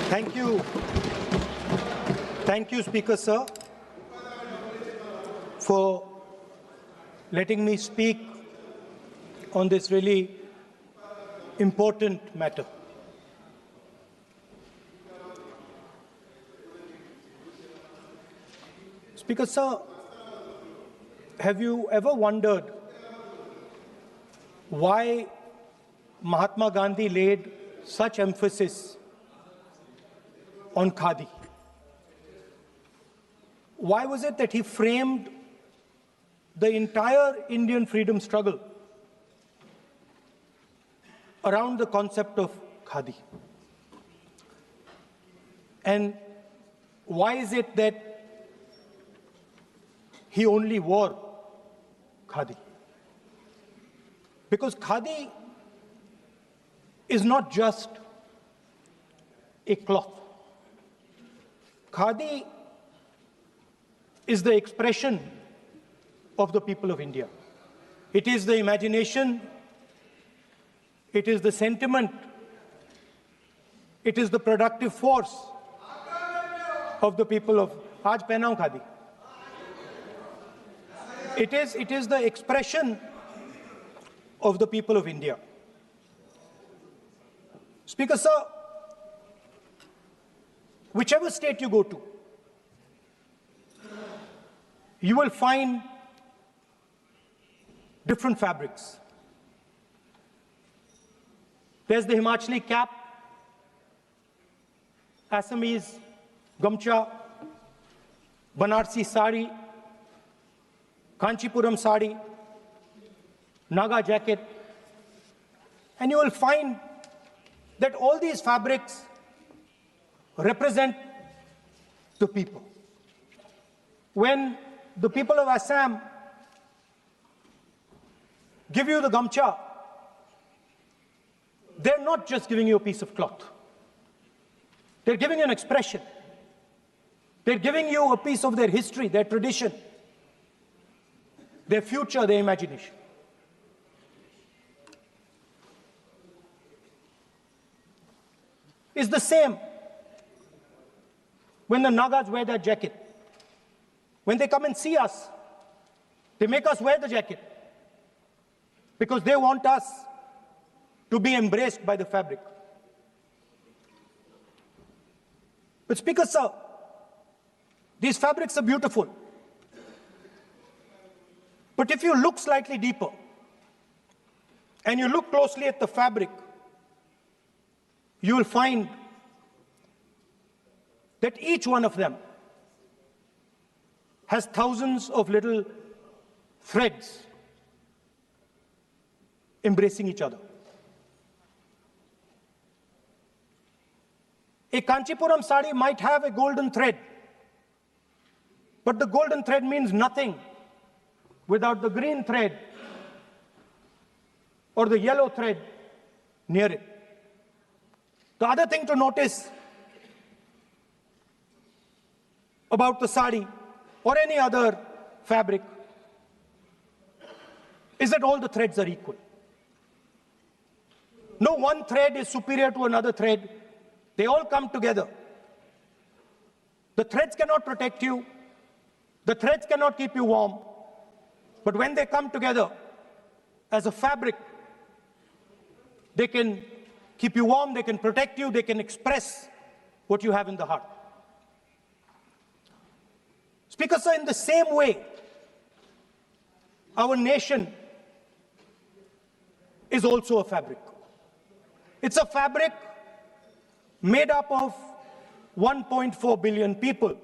Thank you. Thank you, Speaker, sir, for letting me speak on this really important matter. Speaker, sir, have you ever wondered why Mahatma Gandhi laid such emphasis on khadi? Why was it that he framed the entire Indian freedom struggle around the concept of khadi? And why is it that he only wore khadi? Because khadi is not just a cloth. Khadi is the expression of the people of India. It is the imagination, it is the sentiment, it is the productive force of the people of Aaj pehna hu khadi. It is the expression of the people of India. Speaker, sir, whichever state you go to, you will find different fabrics. There's the Himachali cap, Assamese gamcha, Banarsi sari, Kanchipuram sari, Naga jacket, and you will find that all these fabrics represent the people. When the people of Assam give you the gamcha, they're not just giving you a piece of cloth. They're giving you an expression. They're giving you a piece of their history, their tradition, their future, their imagination. It's the same when the Nagas wear their jacket. When they come and see us, they make us wear the jacket because they want us to be embraced by the fabric. But Speaker, sir, these fabrics are beautiful. But if you look slightly deeper and you look closely at the fabric, you will find that each one of them has thousands of little threads embracing each other. A Kanchipuram sari might have a golden thread, but the golden thread means nothing without the green thread or the yellow thread near it. The other thing to notice about the sari or any other fabric is that all the threads are equal. No one thread is superior to another thread. They all come together. The threads cannot protect you. The threads cannot keep you warm. But when they come together as a fabric, they can keep you warm, they can protect you, they can express what you have in the heart. Speaker, sir, in the same way, our nation is also a fabric. It's a fabric made up of 1.4 billion people,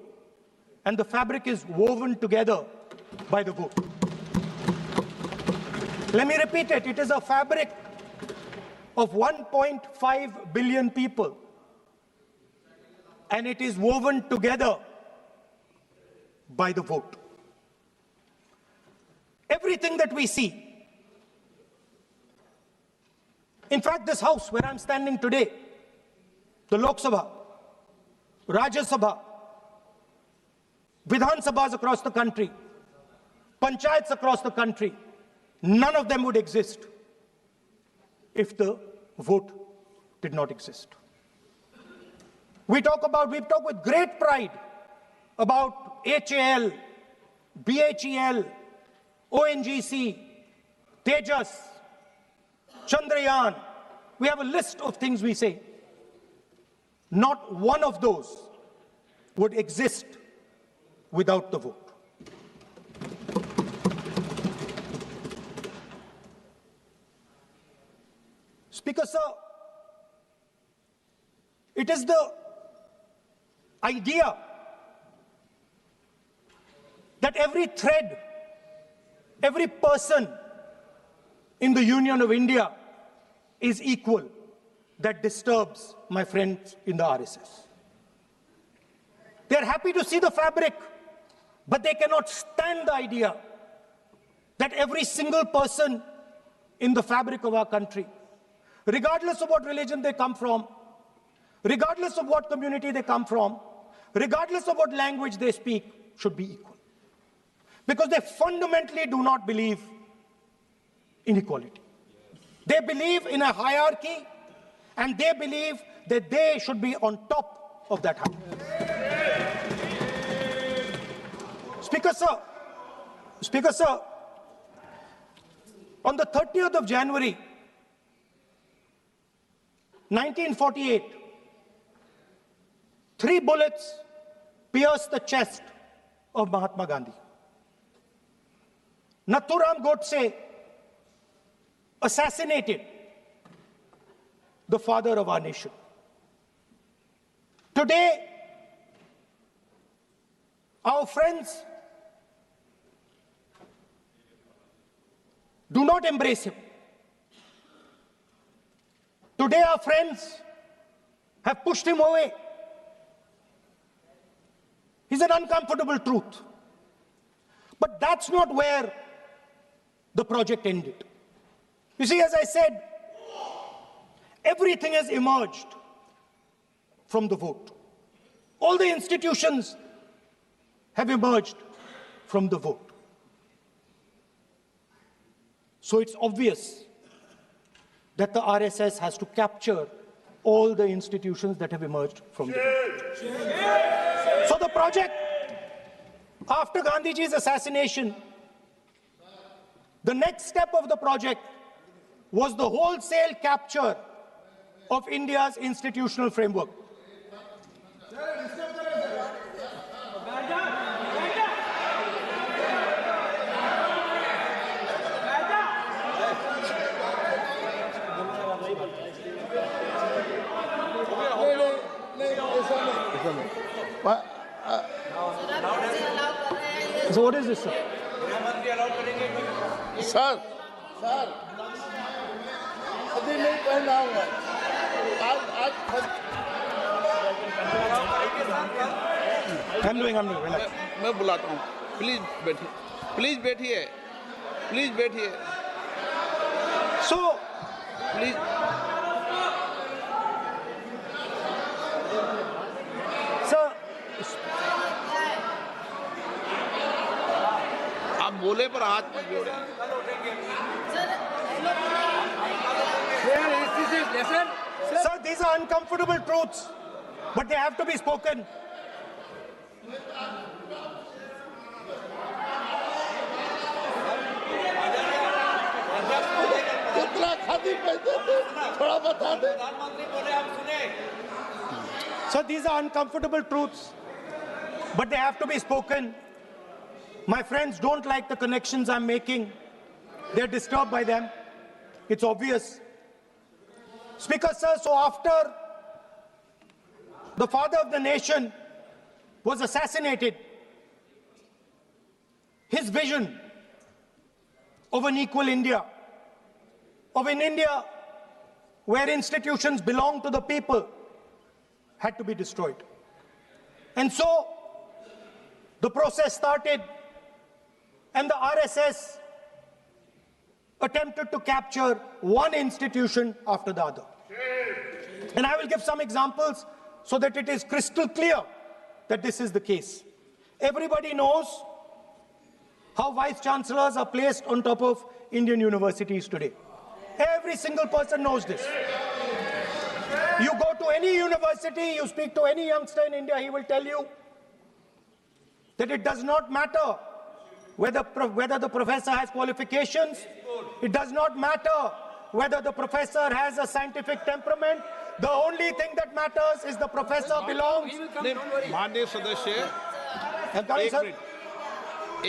and the fabric is woven together by the vote. Let me repeat it. It is a fabric of 1.5 billion people, and it is woven together by the vote. Everything that we see, in fact, this house where I'm standing today, the Lok Sabha, Rajya Sabha, Vidhan Sabhas across the country, Panchayats across the country, none of them would exist if the vote did not exist. We talk with great pride about HAL, BHEL, ONGC, Tejas, Chandrayaan. We have a list of things we say. Not one of those would exist without the vote. Speaker, sir, it is the idea that every thread, every person in the Union of India is equal that disturbs my friends in the RSS. They are happy to see the fabric, but they cannot stand the idea that every single person in the fabric of our country, regardless of what religion they come from, regardless of what community they come from, regardless of what language they speak, should be equal. Because they fundamentally do not believe in equality. They believe in a hierarchy, and they believe that they should be on top of that hierarchy. Speaker, sir, on the 30th of January, 1948, 3 bullets pierced the chest of Mahatma Gandhi. Nathuram Godse assassinated the father of our nation. Today, our friends do not embrace him. Today, our friends have pushed him away. He's an uncomfortable truth. But that's not where the project ended. You see, as I said, everything has emerged from the vote. All the institutions have emerged from the vote. So it's obvious that the RSS has to capture all the institutions that have emerged from the vote. So the project, after Gandhiji's assassination, the next step of the project was the wholesale capture of India's institutional framework. So what is this, sir? Sir, अभी नहीं पहना हुआ I'm doing, relax. मैं बुलाता हूँ please बैठिए So, please sir, आप बोले पर हाथ मत जोड़े sir, these are uncomfortable truths, but they have to be spoken. कितना खादी पैसे थे थोड़ा बता दे So these are uncomfortable truths, but they have to be spoken. My friends don't like the connections I'm making. They're disturbed by them. It's obvious. Speaker, sir, so after the father of the nation was assassinated, his vision of an equal India, of an India where institutions belong to the people, had to be destroyed. And so the process started, and the RSS attempted to capture one institution after the other. And I will give some examples so that it is crystal clear that this is the case. Everybody knows how vice chancellors are placed on top of Indian universities today. Every single person knows this. You go to any university, you speak to any youngster in India, he will tell you that it does not matter whether the professor has qualifications. It does not matter whether the professor has a scientific temperament. The only thing that matters is the professor belongs. माननीय सदस्य,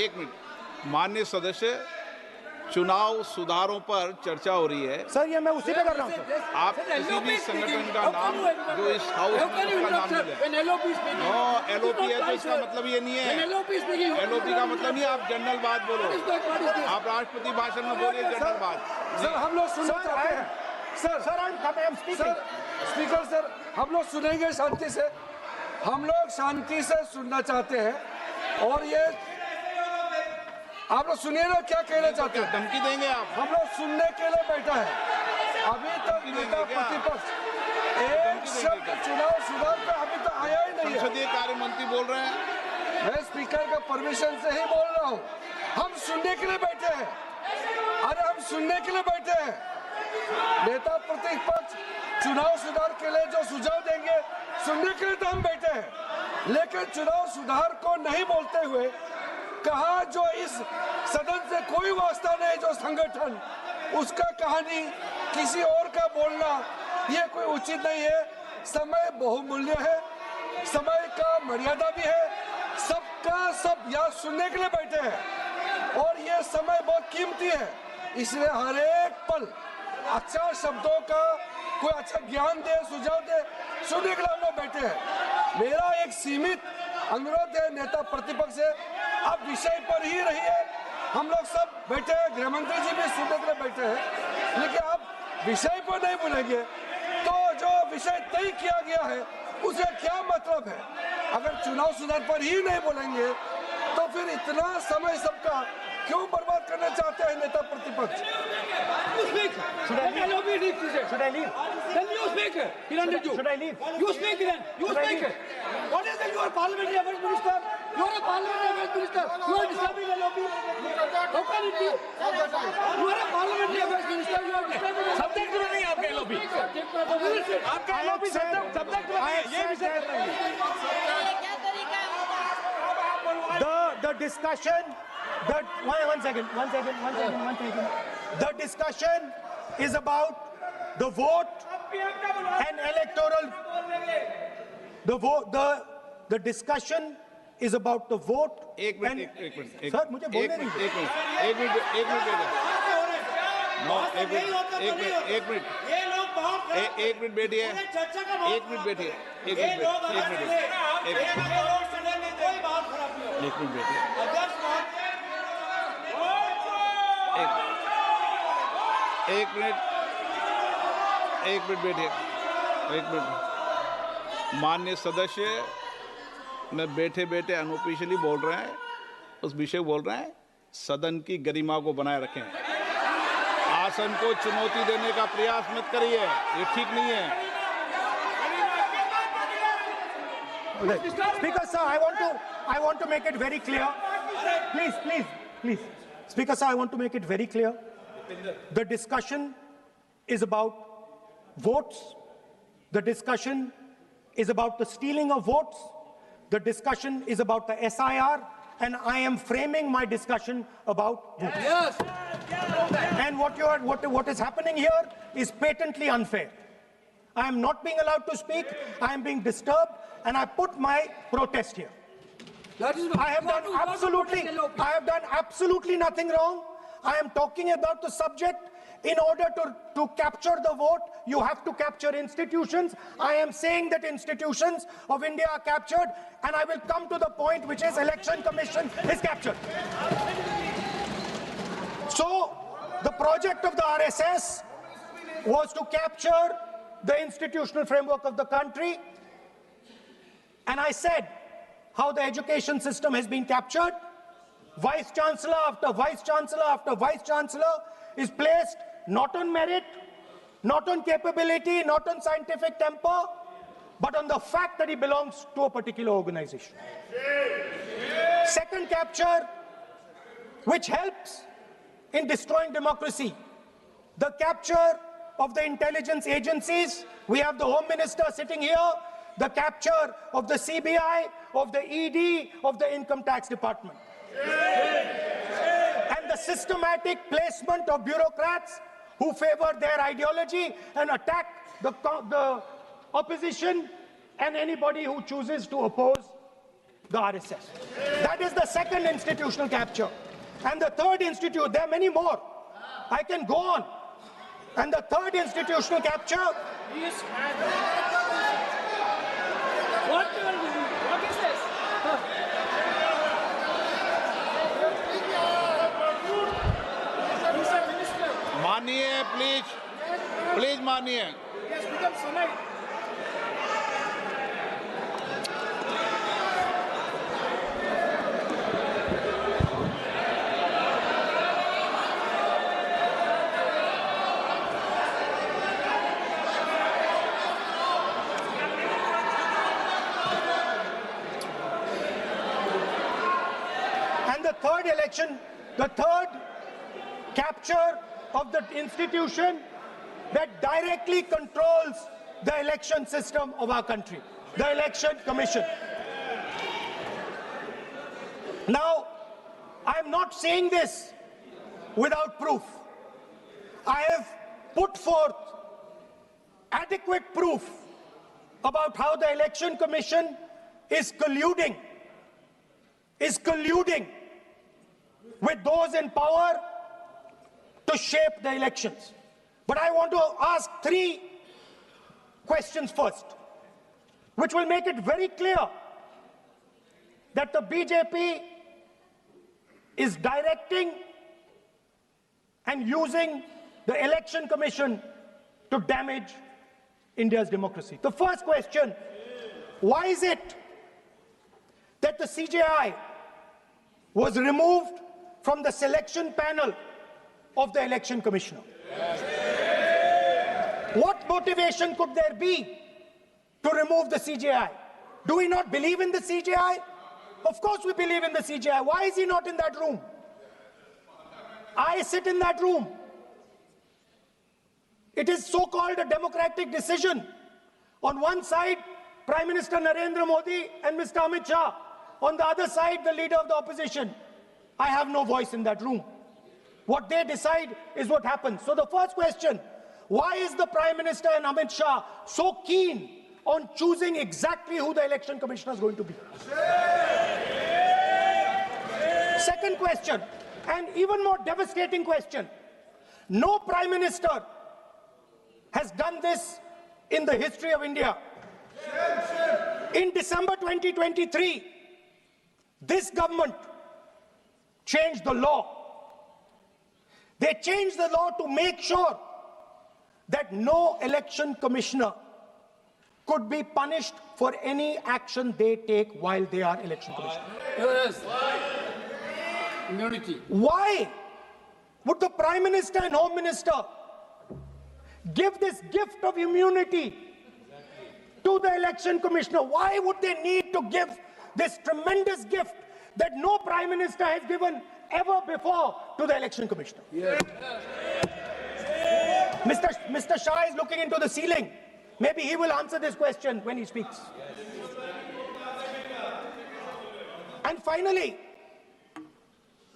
एक minute, माननीय सदस्य, चुनाव सुधारों पर चर्चा हो रही है। सर, ये मैं उसी पे कर रहा हूँ। आप किसी भी संगठन का नाम जो इस हाउस में उसका नाम ले लें। एलओपी है तो इसका मतलब ये नहीं है। एलओपी का मतलब नहीं, आप जनरल बात बोलो। आप राष्ट्रपति भाषण में बोलिए जनरल बात। सर, हम लोग सुनना चाहते हैं। सर, स्पीकर सर, हम लोग सुनेंगे शांति से। हम लोग शांति से सुनना चाहते हैं। और ये आप लोग सुनिए ना, क्या कहना चाहते हैं? धमकी देंगे आप? हम लोग सुनने के लिए बैठा है। अभी तक नेता प्रतिपक्ष एक शब्द चुनाव सुधार पे अभी तक आया ही नहीं है। संसदीय कार्य मंत्री बोल रहे हैं। मैं स्पीकर का परमिशन से ही बोल रहा हूँ। हम सुनने के लिए बैठे हैं। अरे हम सुनने के लिए बैठे हैं। नेता प्रतिपक्ष चुनाव सुधार के लिए जो सुझाव देंगे, सुनने के लिए तो हम बैठे हैं। लेकिन चुनाव सुधार को नहीं बोलते हुए कहा जो इस सदन से कोई वास्ता नहीं, जो संगठन उसका कहानी किसी और का बोलना, ये कोई उचित नहीं है। समय बहुमूल्य है, समय का मर्यादा भी है। सबका सब यहाँ सुनने के लिए बैठे हैं और ये समय बहुत कीमती है। इसलिए हर एक पल अच्छा शब्दों का कोई अच्छा ज्ञान दे, सुझाव दे, सुनने के लिए हम लोग बैठे हैं। मेरा एक सीमित अनुरोध है नेता प्रतिपक्ष से, आप विषय पर ही रहिए। हम लोग सब बैठे हैं, गृह मंत्री जी भी सुनने के लिए बैठे हैं, लेकिन आप विषय पर नहीं बोलेंगे तो जो विषय तय किया गया है उसका क्या मतलब है? अगर चुनाव सुधार पर ही नहीं बोलेंगे तो फिर इतना समय सबका क्यों बर्बाद करना चाहते हैं नेता प्रतिपक्ष? Should I leave? Then you speak. He ended you. Should I leave? You speak then. You speak. What is it? You are parliamentary affairs minister. You are a parliamentary affairs minister. You are disturbing the lobby. How can it be? You are a parliamentary affairs minister. You are disturbing the lobby. Subject में नहीं आपका LOB. आपका LOB subject में नहीं. ये विषय कर रहे हैं. The discussion, one second. The discussion is about the vote and electoral. The discussion is about the vote. एक मिनट। सर, मुझे बोलने दीजिए। एक मिनट बैठिए। माननीय सदस्य में बैठे बैठे अनऑफिशियली बोल रहे हैं, उस विषय बोल रहे हैं। सदन की गरिमा को बनाए रखें। आसन को चुनौती देने का प्रयास मत करिए, ये ठीक नहीं है। Speaker sir, I want to make it very clear. Please. Speaker sir, I want to make it very clear. The discussion is about votes. The discussion is about the stealing of votes. The discussion is about the SIR, and I am framing my discussion about votes. Yes. And what is happening here is patently unfair. I am not being allowed to speak. I am being disturbed, and I put my protest here. I have done absolutely nothing wrong. I am talking about the subject. In order to capture the vote, you have to capture institutions. I am saying that institutions of India are captured, and I will come to the point, which is Election Commission is captured. So, the project of the RSS was to capture the institutional framework of the country, and I said how the education system has been captured. Vice Chancellor after Vice Chancellor after Vice Chancellor is placed not on merit, not on capability, not on scientific temper, but on the fact that he belongs to a particular organization. Second capture, which helps in destroying democracy, the capture of the intelligence agencies. We have the Home Minister sitting here, the capture of the CBI, of the ED, of the Income Tax Department. And the systematic placement of bureaucrats who favor their ideology and attack the opposition and anybody who chooses to oppose the RSS. That is the second institutional capture. And the third there are many more. I can go on. And the third institutional capture. What is this? मानिए please मानिए. Yes, become Sonai. And the third election, the third capture of the institution that directly controls the election system of our country, the Election Commission. Now, I'm not saying this without proof. I have put forth adequate proof about how the Election Commission is colluding with those in power to shape the elections. But I want to ask three questions first, which will make it very clear that the BJP is directing and using the Election Commission to damage India's democracy. The first question, why is it that the CJI was removed from the selection panel of the Election Commissioner? What motivation could there be to remove the CJI? Do we not believe in the CJI? Of course we believe in the CJI. Why is he not in that room? I sit in that room. It is so-called a democratic decision. On one side, Prime Minister Narendra Modi and Mr. Amit Shah. On the other side, the leader of the opposition. I have no voice in that room. What they decide is what happens. So the first question, why is the Prime Minister and Amit Shah so keen on choosing exactly who the Election Commissioner is going to be? Second question, and even more devastating question, no Prime Minister has done this in the history of India. In December 2023, this government changed the law. They changed the law to make sure that no election commissioner could be punished for any action they take while they are election commissioner. Yes. Immunity. Why would the Prime Minister and Home Minister give this gift of immunity to the election commissioner? Why would they need to give this tremendous gift that no Prime Minister has given ever before to the election commissioner? Yes. Mr. Shah is looking into the ceiling. Maybe he will answer this question when he speaks. And finally,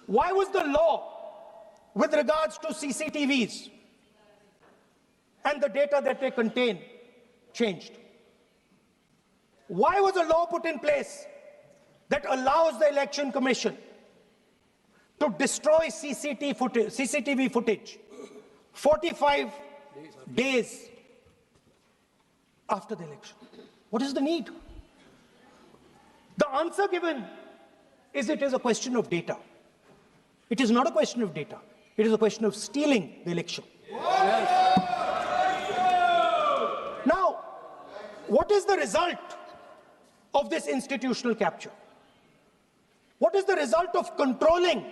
why was the law with regards to CCTVs and the data that they contain changed? Why was a law put in place that allows the Election Commission to destroy CCTV footage 45 days after the election? What is the need? The answer given is it is a question of data. It is not a question of data. It is a question of stealing the election. Now, what is the result of this institutional capture? What is the result of controlling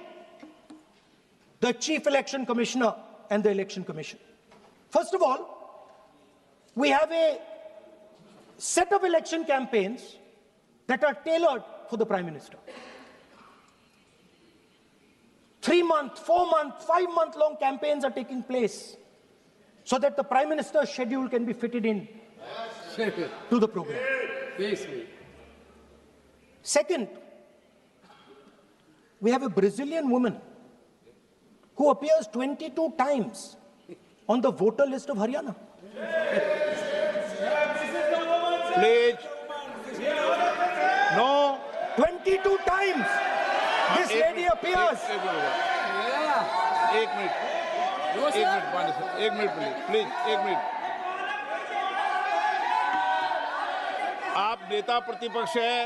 the Chief Election Commissioner and the Election Commission? First of all, we have a set of election campaigns that are tailored for the Prime Minister. 3-month, 4-month, 5-month long campaigns are taking place. so that the Prime Minister's schedule can be fitted in to the program. Second, we have a Brazilian woman who appears 22 times on the voter list of Haryana. Please. No. 22 times this lady appears. एक minute please एक minute. आप नेता प्रतिपक्ष है,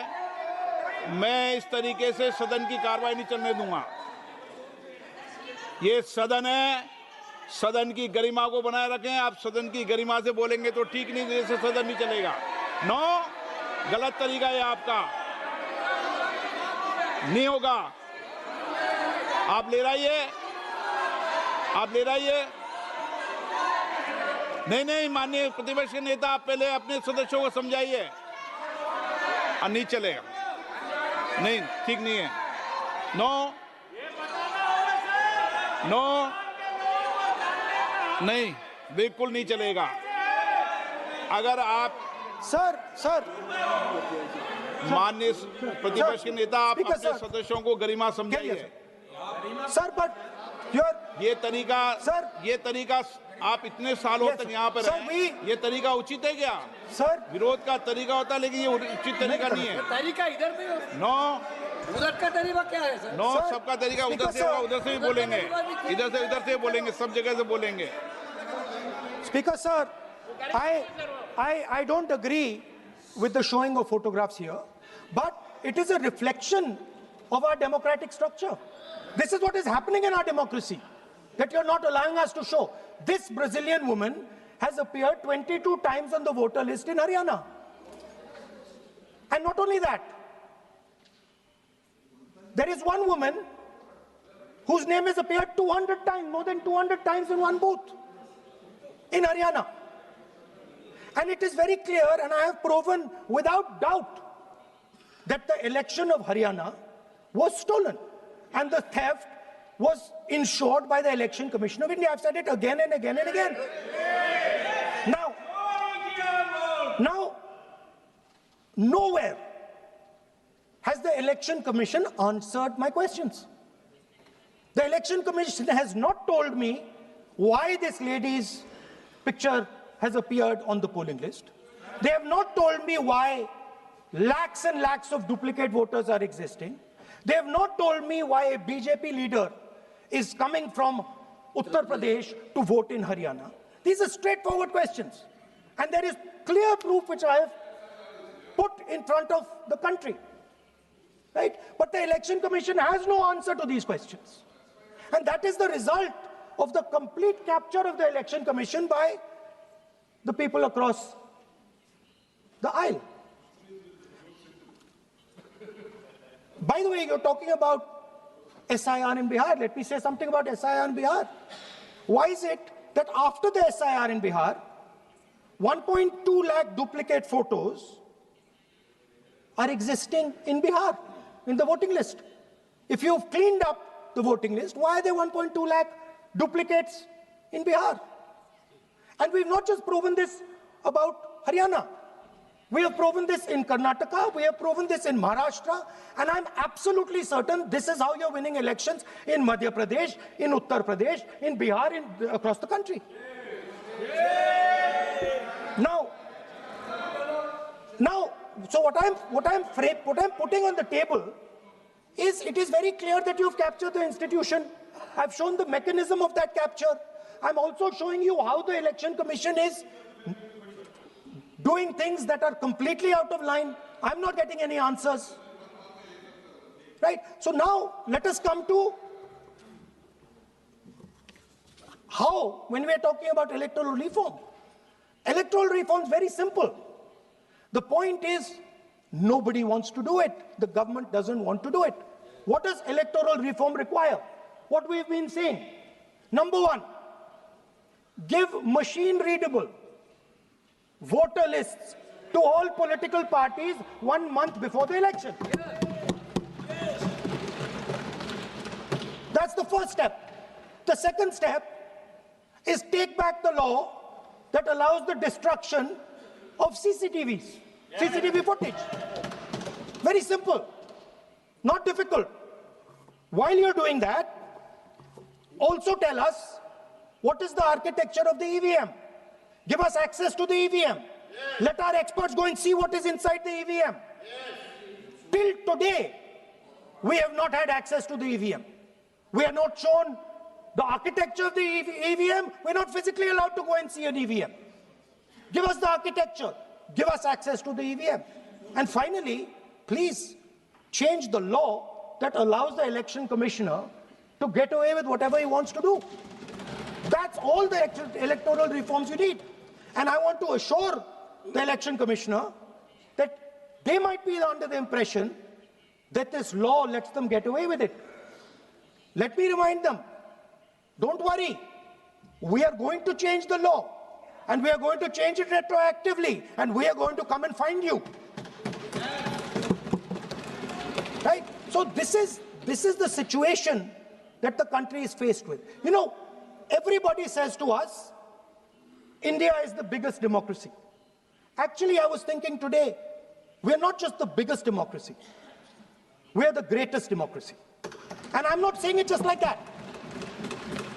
मैं इस तरीके से सदन की कार्रवाई नहीं चलने दूंगा। ये सदन है, सदन की गरिमा को बनाए रखें। आप सदन की गरिमा से बोलेंगे तो ठीक नहीं, जैसे सदन नहीं चलेगा। नो, गलत तरीका है आपका, नहीं होगा। आप ले रहिए, आप ले रहिए। नहीं, माननीय प्रतिपक्ष के नेता, आप पहले अपने सदस्यों को समझाइए। नहीं चलेगा, नहीं, ठीक नहीं है। नो, नहीं, बिल्कुल नहीं चलेगा। अगर आप सर माननीय प्रतिपक्ष के नेता, आप अपने सदस्यों को गरिमा समझाइए। सर, बट ये तरीका आप इतने सालों तक यहाँ पर हैं, ये तरीका उचित है क्या? सर, विरोध का तरीका होता है, लेकिन ये उचित तरीका नहीं है। तरीका इधर पे नो, उधर का तरीका क्या है सर? नो, सबका तरीका उधर से होगा, उधर से भी बोलेंगे, इधर से बोलेंगे, सब जगह से बोलेंगे। Speaker sir, I don't agree with the showing of photographs here, but it is a reflection of our democratic structure. This is what is happening in our democracy, that you're not allowing us to show. This Brazilian woman has appeared 22 times on the voter list in Haryana. And not only that, there is one woman whose name has appeared 200 times, more than 200 times in one booth in Haryana. And it is very clear, and I have proven without doubt, that the election of Haryana was stolen. And the theft was ensured by the Election Commission of India. I've said it again and again and again. Now, nowhere has the Election Commission answered my questions. The Election Commission has not told me why this lady's picture has appeared on the polling list. They have not told me why lakhs and lakhs of duplicate voters are existing. They have not told me why a BJP leader is coming from Uttar Pradesh to vote in Haryana. These are straightforward questions. And there is clear proof which I have put in front of the country. Right? But the Election Commission has no answer to these questions. And that is the result of the complete capture of the Election Commission by the people across the aisle. By the way, you're talking about SIR in Bihar. Let me say something about SIR in Bihar. Why is it that after the SIR in Bihar, 1.2 lakh duplicate photos are existing in Bihar, in the voting list? If you've cleaned up the voting list, why are there 1.2 lakh duplicates in Bihar? And we've not just proven this about Haryana. We have proven this in Karnataka, we have proven this in Maharashtra, and I'm absolutely certain this is how you're winning elections in Madhya Pradesh, in Uttar Pradesh, in Bihar, across the country. Now, so what I'm putting on the table is, it is very clear that you've captured the institution. I've shown the mechanism of that capture. I'm also showing you how the Election Commission is doing things that are completely out of line. I'm not getting any answers. Right? So now, let us come to how, when we are talking about electoral reform. Electoral reform is very simple. The point is, nobody wants to do it. The government doesn't want to do it. What does electoral reform require? What we've been saying. Number one, give machine-readable voter lists to all political parties 1 month before the election. That's the first step. The second step is take back the law that allows the destruction of CCTVs, CCTV footage. Very simple, not difficult. While you're doing that, also tell us what is the architecture of the EVM. Give us access to the EVM. Let our experts go and see what is inside the EVM. Till today, we have not had access to the EVM. We are not shown the architecture of the EVM. We're not physically allowed to go and see an EVM. Give us the architecture. Give us access to the EVM. And finally, please change the law that allows the election commissioner to get away with whatever he wants to do. That's all the electoral reforms you need. And I want to assure the election commissioner that they might be under the impression that this law lets them get away with it. Let me remind them, don't worry, we are going to change the law, and we are going to change it retroactively, and we are going to come and find you. Right? So this is the situation that the country is faced with. You know, everybody says to us, India is the biggest democracy. Actually, I was thinking today, we're not just the biggest democracy, we're the greatest democracy. And I'm not saying it just like that.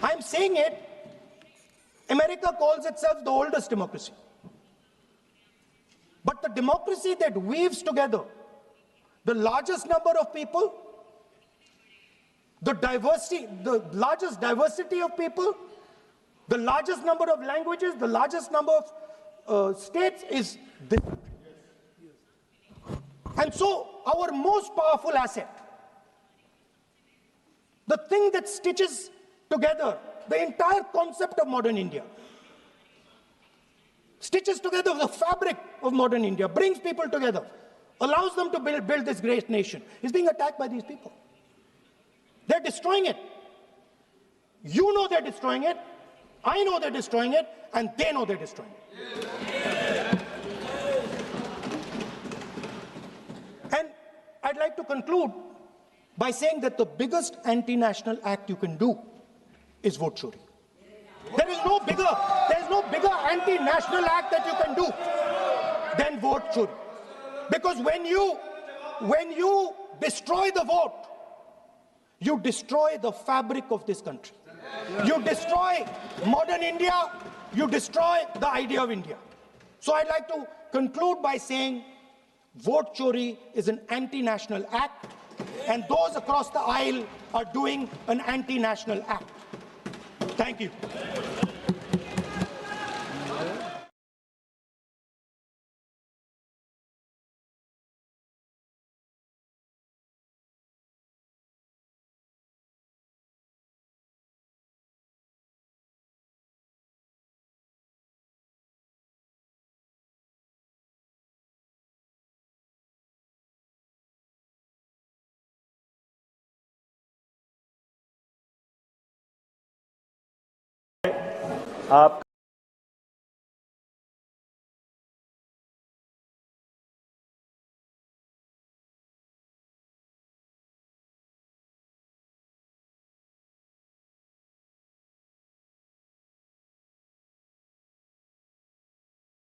I'm saying it, America calls itself the oldest democracy. But the democracy that weaves together the largest number of people, the largest diversity of people, the largest number of languages, the largest number of states is this. And so our most powerful asset, the thing that stitches together the entire concept of modern India, stitches together the fabric of modern India, brings people together, allows them to build this great nation, is being attacked by these people. They're destroying it. You know they're destroying it. I know they're destroying it, and they know they're destroying it. And I'd like to conclude by saying that the biggest anti-national act you can do is vote chori. There is no bigger anti-national act that you can do than vote chori. Because when you destroy the vote, you destroy the fabric of this country. You destroy modern India, you destroy the idea of India. So I'd like to conclude by saying vote chori is an anti-national act, and those across the aisle are doing an anti-national act. Thank you. आप